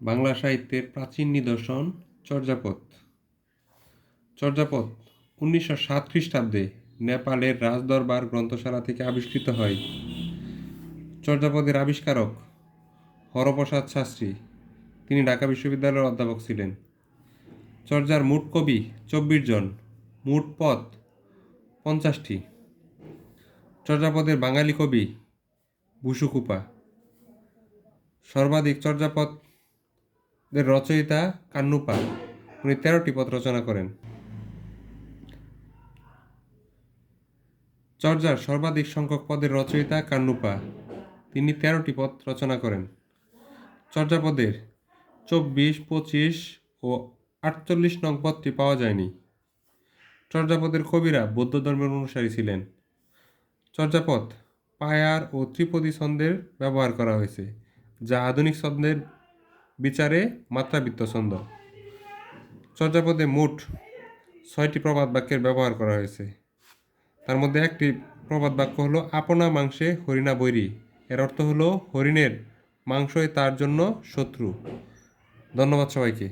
বাংলা সাহিত্যের প্রাচীন নিদর্শন চর্যাপদ। চর্যাপদ 1907 খ্রিস্টাব্দে নেপালের রাজদরবার গ্রন্থশালা থেকে আবিষ্কৃত হয়। চর্যাপদের আবিষ্কারক হরপ্রসাদ শাস্ত্রী, তিনি ঢাকা বিশ্ববিদ্যালয়ের অধ্যাপক ছিলেন। চর্যার মোট কবি 24 জন, মোট পদ 50টি। চর্যাপদের বাঙালি কবি বুসুকুপা। সর্বাধিক চর্যাপদের রচয়িতা কান্নুপা, উনি 13টি পদ রচনা করেন। চর্যার সর্বাধিক সংখ্যক পদের রচয়িতা কান্নুপা, তিনি 13টি পদ রচনা করেন। চর্যাপদের 24, 25 ও 48 নং পদটি পাওয়া যায়নি। চর্যাপদের কবিরা বৌদ্ধ ধর্মের অনুসারী ছিলেন। চর্যাপদ পায়ার ও ত্রিপদী ছন্দের ব্যবহার করা হয়েছে, যা আধুনিক ছন্দের বিচারে মাত্রাবৃত্ত ছন্দ। চর্যাপদে মোট 6টি প্রবাদ বাক্যের ব্যবহার করা হয়েছে। তার মধ্যে একটি প্রবাদ বাক্য হলো আপনা মাংসে হরিণা বৈরী। এর অর্থ হলো হরিণের মাংসই তার জন্য শত্রু। ধন্যবাদ সবাইকে।